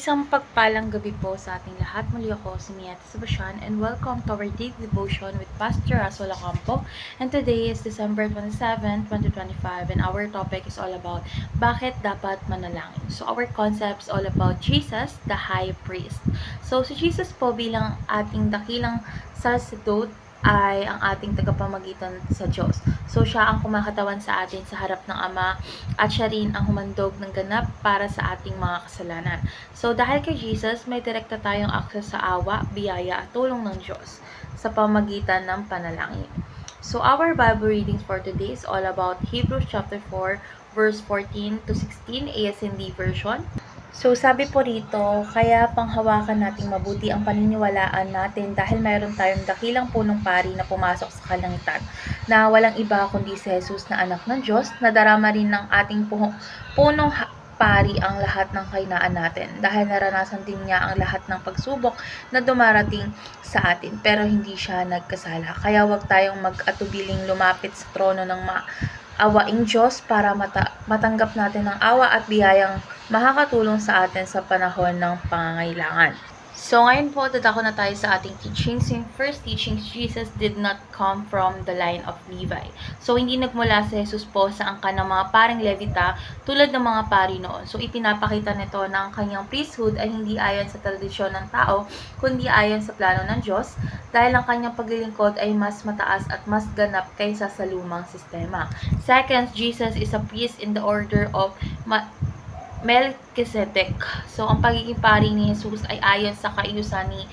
Isang pagpalang gabi po sa ating lahat. Muli ako si Mia Sebastian and welcome to our daily devotion with Pastor Rasola Campo. And today is December 27, 2025 and our topic is all about bakit dapat manalangin. So our concept is all about Jesus, the High Priest. So si Jesus po bilang ating dakilang sacerdote ay ang ating tagapamagitan sa Diyos. So, siya ang kumakatawan sa atin sa harap ng Ama at siya rin ang humandog ng ganap para sa ating mga kasalanan. So, dahil kay Jesus, may direkta tayong akses sa awa, biyaya at tulong ng Diyos sa pamagitan ng panalangin. So, our Bible readings for today is all about Hebrews chapter 4, verse 14 to 16, ASND version. So, sabi po rito, kaya panghawakan nating mabuti ang paniniwalaan natin dahil mayroon tayong dakilang punong pari na pumasok sa kalangitan, na walang iba kundi si Jesus na anak ng Diyos, na darama rin ng ating punong pari ang lahat ng kahinaan natin dahil naranasan din niya ang lahat ng pagsubok na dumarating sa atin pero hindi siya nagkasala. Kaya wag tayong mag-atubiling lumapit sa trono ng awaing Diyos para matanggap natin ang awa at biyayang makakatulong sa atin sa panahon ng pangangailangan. So ngayon po, dadako na tayo sa ating teachings. Yung first teachings, Jesus did not come from the line of Levi. So hindi nagmula si Jesus po sa angkan ng mga paring Levita tulad ng mga pari noon. So ipinapakita nito na ang kanyang priesthood ay hindi ayon sa tradisyon ng tao, kundi ayon sa plano ng Diyos, dahil ang kanyang paglilingkod ay mas mataas at mas ganap kaysa sa lumang sistema. Second, Jesus is a priest in the order of Melchizedek. So, ang pagiging pari ni Jesus ay ayon sa kaayusan ni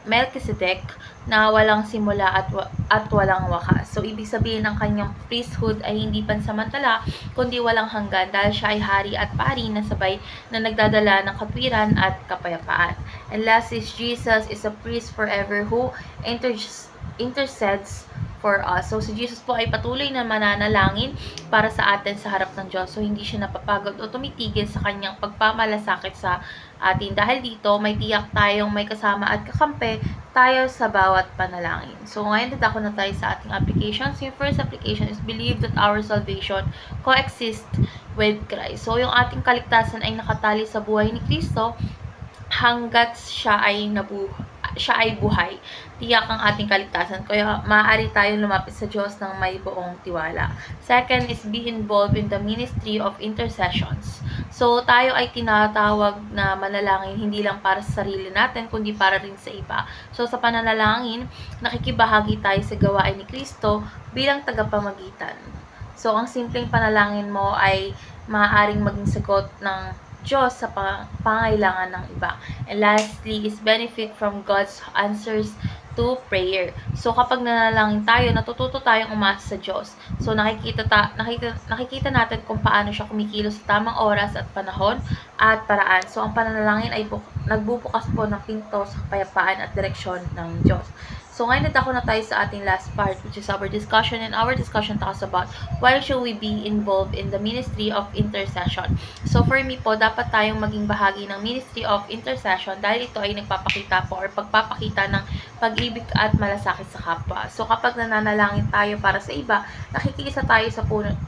Melchizedek na walang simula at walang wakas. So, ibig sabihin ng kanyang priesthood ay hindi pansamantala, kundi walang hanggan dahil siya ay hari at pari na sabay na nagdadala ng katwiran at kapayapaan. And last is Jesus is a priest forever who intercedes for us. So, si Jesus po ay patuloy na mananalangin para sa atin sa harap ng Diyos. So, hindi siya napapagod o tumitigil sa kanyang pagpamalasakit sa atin. Dahil dito, may tiyak tayong may kasama at kakampi tayo sa bawat panalangin. So, ngayon dadako na tayo sa ating applications. Yung first application is believe that our salvation coexists with Christ. So, yung ating kaligtasan ay nakatali sa buhay ni Kristo hanggat siya ay buhay. Tiyak ang ating kaligtasan, kaya maaari tayong lumapit sa Diyos ng may buong tiwala. Second is be involved in the ministry of intercessions. So, tayo ay tinatawag na manalangin hindi lang para sa sarili natin, kundi para rin sa iba. So, sa pananalangin, nakikibahagi tayo sa gawain ni Kristo bilang tagapamagitan. So, ang simpleng panalangin mo ay maaaring maging sagot ng Diyos sa pangailangan ng iba. And lastly is benefit from God's answers to prayer. So, kapag nanalangin tayo, natututo tayong umasa sa Diyos. So, nakikita natin kung paano siya kumikilos sa tamang oras at panahon at paraan. So, ang pananalangin ay nagbubukas po ng pinto sa kapayapaan at direksyon ng Diyos. So, ngayon nadako na tayo sa ating last part, which is our discussion. And our discussion talks about why should we be involved in the ministry of intercession. So, for me po, dapat tayong maging bahagi ng ministry of intercession dahil ito ay nagpapakita po or pagpapakita ng pag-ibig at malasakit sa kapwa. So, kapag nananalangin tayo para sa iba, nakikisa tayo sa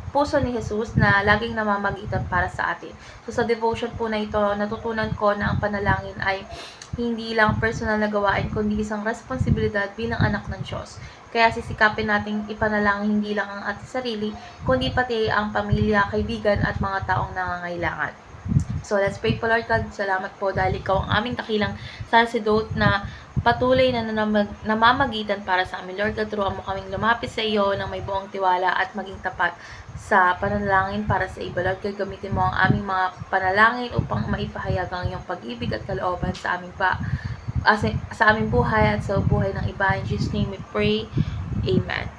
puso ni Jesus na laging namamagitan para sa atin. So, sa devotion po na ito, natutunan ko na ang panalangin ay hindi lang personal na gawain, kundi isang responsibilidad bilang anak ng Diyos. Kaya sisikapin nating ipanalangin hindi lang ang ating sarili, kundi pati ang pamilya, kaibigan at mga taong nangangailangan. So, let's pray po, Lord God. Salamat po dahil ikaw ang aming dakilang sacerdote na patuloy na namamagitan para sa amin. Lord God, turuan mo kaming lumapit sa iyo ng may buong tiwala at maging tapat sa panalangin para sa iba. Lord God, gamitin mo ang aming mga panalangin upang maipahayag ang iyong pag-ibig at kalooban sa aming buhay at sa buhay ng iba. In Jesus' name we pray. Amen.